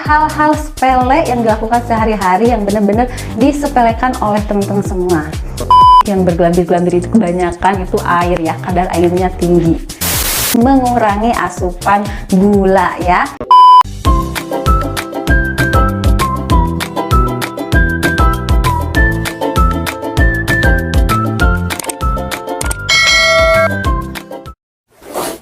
hal-hal sepele yang dilakukan sehari-hari yang benar-benar disepelekan oleh teman-teman semua. Yang bergelambir-gelambir itu kebanyakan itu air ya, kadar airnya tinggi. Mengurangi asupan gula ya.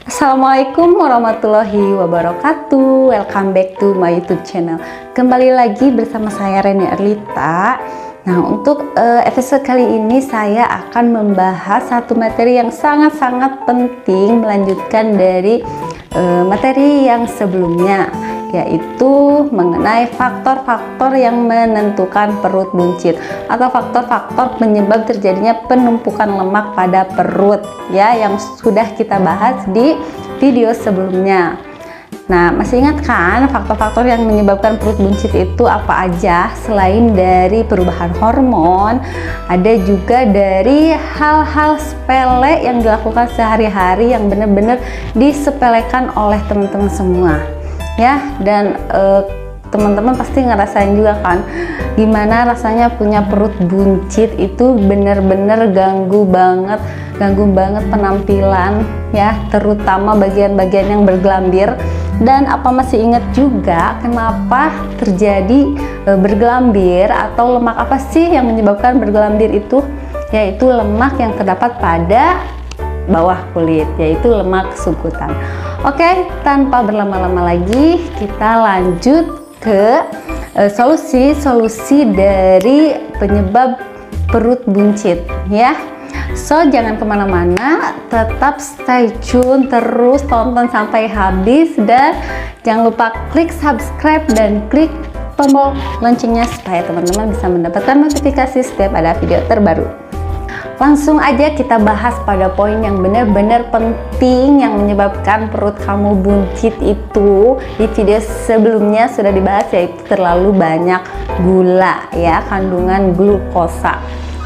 Assalamualaikum warahmatullahi wabarakatuh. Welcome back to my YouTube channel. Kembali lagi bersama saya Reni Erlita. Nah, untuk episode kali ini saya akan membahas satu materi yang sangat-sangat penting, melanjutkan dari materi yang sebelumnya, yaitu mengenai faktor-faktor yang menentukan perut buncit atau faktor-faktor penyebab terjadinya penumpukan lemak pada perut ya, yang sudah kita bahas di video sebelumnya. Nah, masih ingat kan faktor-faktor yang menyebabkan perut buncit itu apa aja? Selain dari perubahan hormon, ada juga dari hal-hal sepele yang dilakukan sehari-hari yang benar-benar disepelekan oleh teman-teman semua ya. Dan teman-teman pasti ngerasain juga kan gimana rasanya punya perut buncit. Itu benar-benar ganggu banget penampilan ya, terutama bagian-bagian yang bergelambir. Dan apa masih ingat juga kenapa terjadi bergelambir atau lemak apa sih yang menyebabkan bergelambir itu? Yaitu lemak yang terdapat pada bawah kulit, yaitu lemak sungkutan. Oke, tanpa berlama-lama lagi kita lanjut ke solusi-solusi dari penyebab perut buncit ya. So, jangan kemana-mana, tetap stay tune, terus tonton sampai habis, dan jangan lupa klik subscribe dan klik tombol loncengnya supaya teman-teman bisa mendapatkan notifikasi setiap ada video terbaru. Langsung aja kita bahas pada poin yang benar-benar penting yang menyebabkan perut kamu buncit itu. Di video sebelumnya sudah dibahas, yaitu terlalu banyak gula ya, kandungan glukosa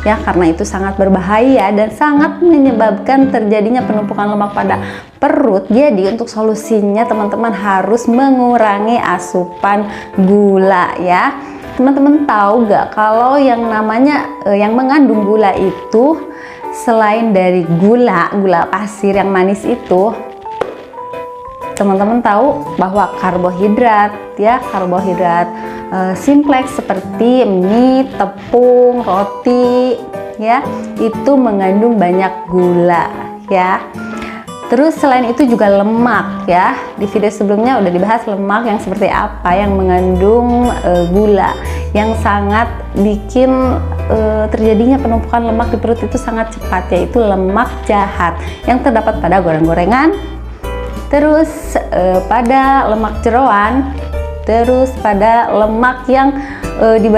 ya, karena itu sangat berbahaya dan sangat menyebabkan terjadinya penumpukan lemak pada perut. Jadi untuk solusinya teman-teman harus mengurangi asupan gula ya. Teman-teman tahu gak kalau yang namanya yang mengandung gula itu, selain dari gula pasir yang manis itu, teman-teman tahu bahwa karbohidrat ya, karbohidrat simpleks seperti mie, tepung, roti ya, itu mengandung banyak gula ya. Terus selain itu juga lemak ya, di video sebelumnya udah dibahas lemak yang seperti apa yang mengandung gula, yang sangat bikin terjadinya penumpukan lemak di perut itu sangat cepat, yaitu lemak jahat yang terdapat pada goreng-gorengan, terus pada lemak jeroan, terus pada lemak yang di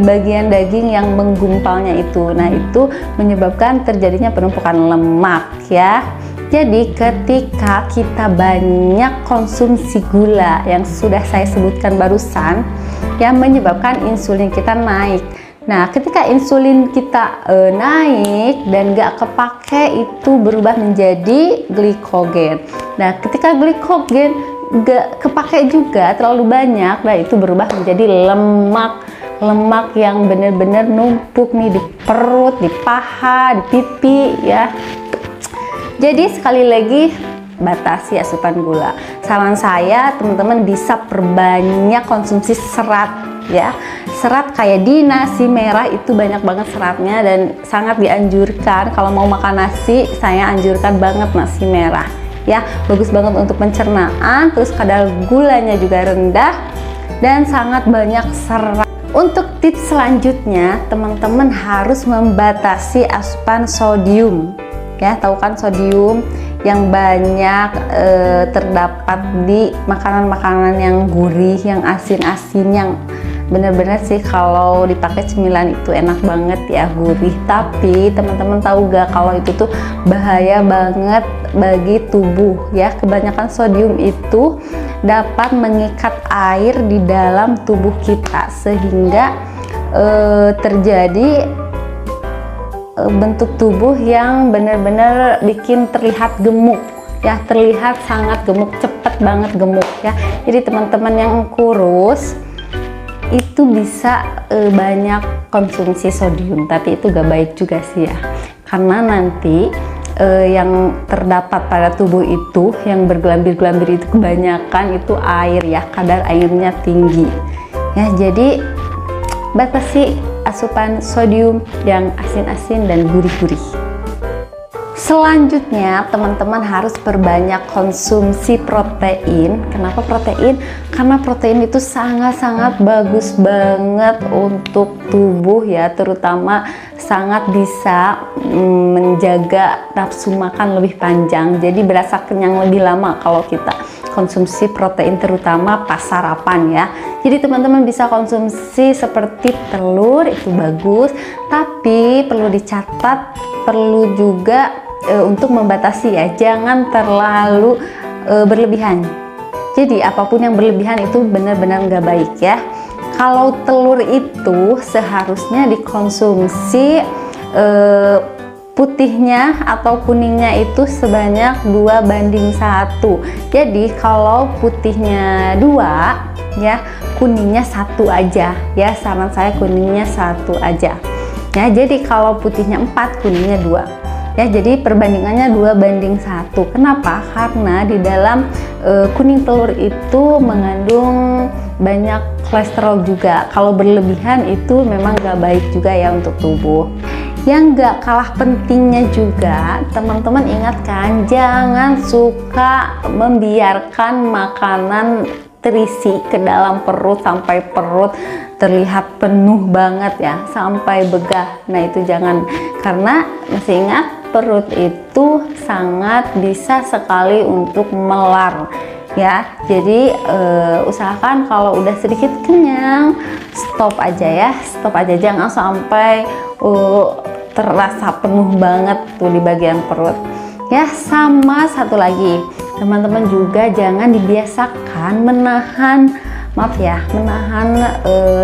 bagian daging yang menggumpalnya itu. Nah, itu menyebabkan terjadinya penumpukan lemak ya. Jadi ketika kita banyak konsumsi gula yang sudah saya sebutkan barusan, yang menyebabkan insulin kita naik. Nah, ketika insulin kita naik dan gak kepake, itu berubah menjadi glikogen. Nah, ketika glikogen gak kepake juga terlalu banyak, nah itu berubah menjadi lemak yang benar-benar numpuk nih di perut, di paha, di pipi ya. Jadi sekali lagi, batasi asupan gula. Saran saya, teman-teman bisa perbanyak konsumsi serat ya. Serat kayak di nasi merah itu banyak banget seratnya, dan sangat dianjurkan kalau mau makan nasi, saya anjurkan banget nasi merah ya. Bagus banget untuk pencernaan, terus kadar gulanya juga rendah dan sangat banyak serat. Untuk tips selanjutnya, teman-teman harus membatasi asupan sodium ya. Tahu kan sodium yang banyak terdapat di makanan-makanan yang gurih, yang asin-asin, yang bener-bener sih kalau dipakai cemilan itu enak banget ya, gurih. Tapi teman-teman tahu gak kalau itu tuh bahaya banget bagi tubuh ya. Kebanyakan sodium itu dapat mengikat air di dalam tubuh kita, sehingga terjadi bentuk tubuh yang benar-benar bikin terlihat gemuk ya, terlihat sangat gemuk, cepet banget gemuk ya. Jadi teman-teman yang kurus itu bisa banyak konsumsi sodium, tapi itu gak baik juga sih ya, karena nanti yang terdapat pada tubuh itu yang bergelambir-gelambir itu kebanyakan itu air ya, kadar airnya tinggi ya. Jadi batasi asupan sodium yang asin-asin dan gurih-gurih. Selanjutnya teman-teman harus perbanyak konsumsi protein. Kenapa protein? Karena protein itu sangat-sangat bagus banget untuk tubuh ya, terutama sangat bisa menjaga nafsu makan lebih panjang, jadi berasa kenyang lebih lama kalau kita konsumsi protein, terutama pas sarapan ya. Jadi teman-teman bisa konsumsi seperti telur, itu bagus, tapi perlu dicatat, perlu juga untuk membatasi ya, jangan terlalu berlebihan. Jadi apapun yang berlebihan itu benar-benar nggak baik ya. Kalau telur itu seharusnya dikonsumsi putihnya atau kuningnya itu sebanyak 2:1. Jadi kalau putihnya 2 ya, kuningnya 1 aja ya, saran saya kuningnya 1 aja ya. Jadi kalau putihnya 4, kuningnya 2 ya, jadi perbandingannya 2:1. Kenapa? Karena di dalam kuning telur itu mengandung banyak kolesterol juga. Kalau berlebihan itu memang gak baik juga ya untuk tubuh. Yang gak kalah pentingnya juga, teman-teman ingatkan, jangan suka membiarkan makanan terisi ke dalam perut sampai perut terlihat penuh banget ya, sampai begah. Nah itu jangan, karena masih ingat, perut itu sangat bisa sekali untuk melar ya. Jadi usahakan kalau udah sedikit kenyang, stop aja ya, stop aja, jangan sampai terasa penuh banget tuh di bagian perut ya. Sama satu lagi, teman-teman juga jangan dibiasakan menahan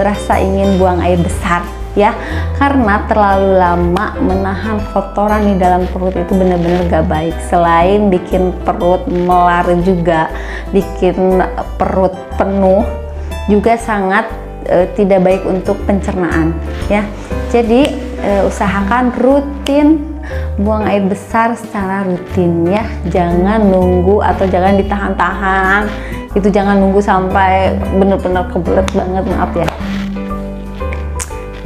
rasa ingin buang air besar ya, karena terlalu lama menahan kotoran di dalam perut itu benar-benar gak baik. Selain bikin perut melar juga, bikin perut penuh, juga sangat tidak baik untuk pencernaan ya. Jadi usahakan rutin buang air besar secara rutin ya, jangan nunggu atau jangan ditahan-tahan, itu jangan nunggu sampai benar-benar kebelet banget, maaf ya.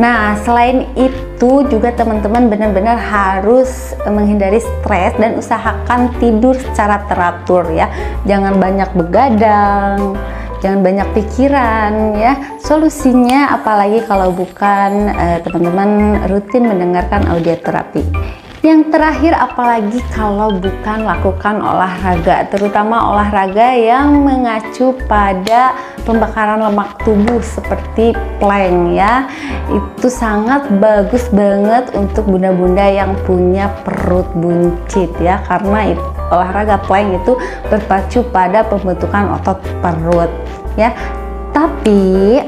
Nah selain itu juga teman-teman benar-benar harus menghindari stres dan usahakan tidur secara teratur ya, jangan banyak begadang, jangan banyak pikiran ya. Solusinya apalagi kalau bukan teman-teman rutin mendengarkan audio terapi. Yang terakhir, apalagi kalau bukan lakukan olahraga, terutama olahraga yang mengacu pada pembakaran lemak tubuh seperti plank ya. Itu sangat bagus banget untuk bunda-bunda yang punya perut buncit ya, karena olahraga plank itu berpacu pada pembentukan otot perut ya. Tapi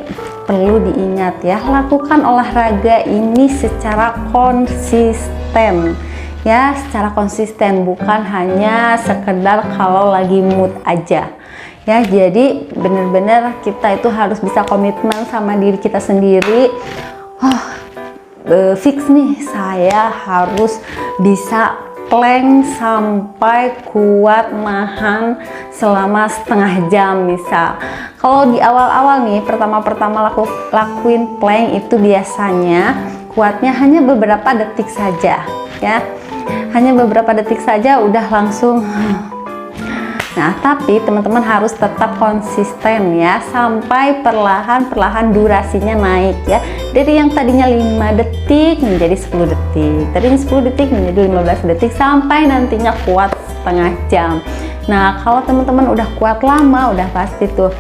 perlu diingat ya, lakukan olahraga ini secara konsisten ya, secara konsisten, bukan hanya sekedar kalau lagi mood aja ya. Jadi benar-benar kita itu harus bisa komitmen sama diri kita sendiri. Fix nih, saya harus bisa plank sampai kuat nahan selama setengah jam misal. Kalau di awal-awal nih, pertama-pertama lakuin plank itu biasanya kuatnya hanya beberapa detik saja ya, hanya beberapa detik saja udah langsung. Nah tapi teman-teman harus tetap konsisten ya, sampai perlahan-perlahan durasinya naik ya, dari yang tadinya 5 detik menjadi 10 detik, tadinya 10 detik menjadi 15 detik, sampai nantinya kuat setengah jam. Nah kalau teman-teman udah kuat lama, udah pasti tuh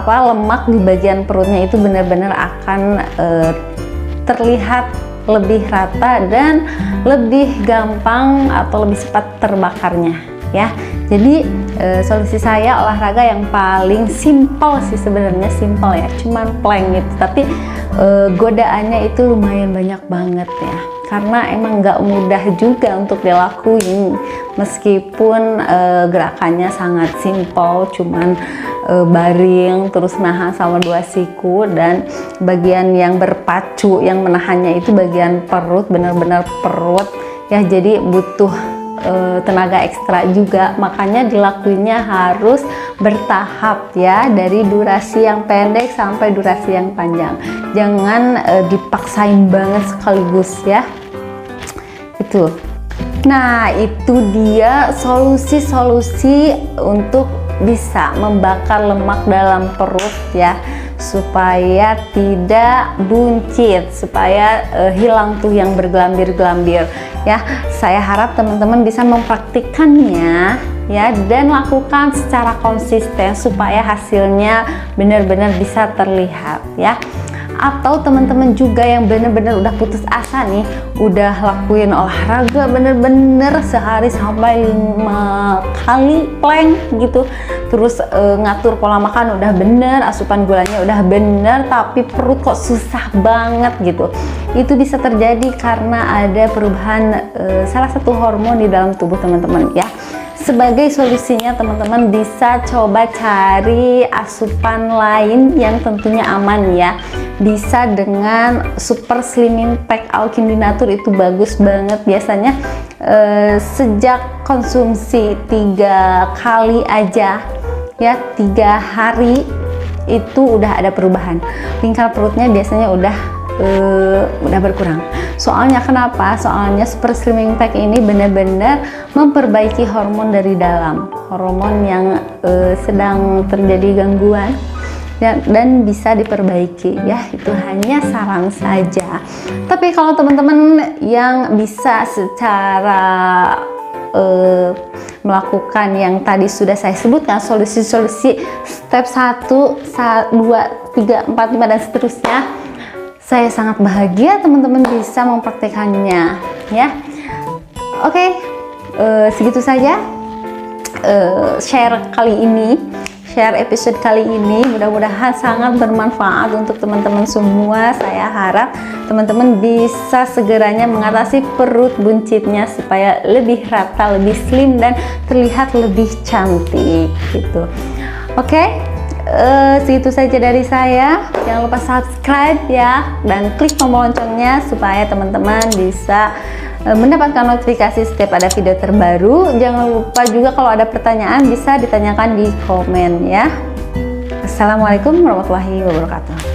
lemak di bagian perutnya itu benar-benar akan terlihat lebih rata dan lebih gampang atau lebih cepat terbakarnya ya. Jadi solusi saya olahraga yang paling simpel sih, sebenarnya simpel ya, cuman plank gitu, tapi godaannya itu lumayan banyak banget ya. karena emang nggak mudah juga untuk dilakuin, meskipun gerakannya sangat simpel, cuman baring terus nahan sama dua siku, dan bagian yang berpacu yang menahannya itu bagian perut, benar-benar perut ya, jadi butuh tenaga ekstra juga, makanya dilakuinnya harus bertahap ya, dari durasi yang pendek sampai durasi yang panjang, jangan dipaksain banget sekaligus ya, itu. Nah, itu dia solusi-solusi untuk bisa membakar lemak dalam perut ya, supaya tidak buncit, supaya hilang tuh yang bergelambir-gelambir ya. Saya harap teman-teman bisa mempraktikkannya ya, dan lakukan secara konsisten supaya hasilnya benar-benar bisa terlihat ya. Atau teman-teman juga yang bener-bener udah putus asa nih, udah lakuin olahraga bener-bener sehari sampai 5 kali plank gitu, terus ngatur pola makan udah bener, asupan gulanya udah bener, tapi perut kok susah banget gitu. Itu bisa terjadi karena ada perubahan salah satu hormon di dalam tubuh teman-teman ya. Sebagai solusinya, teman-teman bisa coba cari asupan lain yang tentunya aman ya. Bisa dengan Super Slimming Pack Alkindinatur, itu bagus banget. Biasanya sejak konsumsi 3 kali aja ya, 3 hari itu udah ada perubahan. Lingkar perutnya biasanya udah berkurang. Soalnya kenapa? Soalnya Super Slimming Pack ini benar-benar memperbaiki hormon dari dalam, hormon yang sedang terjadi gangguan ya, dan bisa diperbaiki ya. Itu hanya saran saja. Tapi kalau teman-teman yang bisa secara melakukan yang tadi sudah saya sebutkan, solusi-solusi step 1, 2, 3, 4, 5 dan seterusnya, saya sangat bahagia teman-teman bisa mempraktekannya ya. Oke, segitu saja share episode kali ini. Mudah-mudahan sangat bermanfaat untuk teman-teman semua. Saya harap teman-teman bisa segeranya mengatasi perut buncitnya supaya lebih rata, lebih slim, dan terlihat lebih cantik gitu. Oke. Segitu saja dari saya. Jangan lupa subscribe ya, dan klik tombol loncengnya supaya teman-teman bisa mendapatkan notifikasi setiap ada video terbaru. Jangan lupa juga kalau ada pertanyaan bisa ditanyakan di komen ya. Assalamualaikum warahmatullahi wabarakatuh.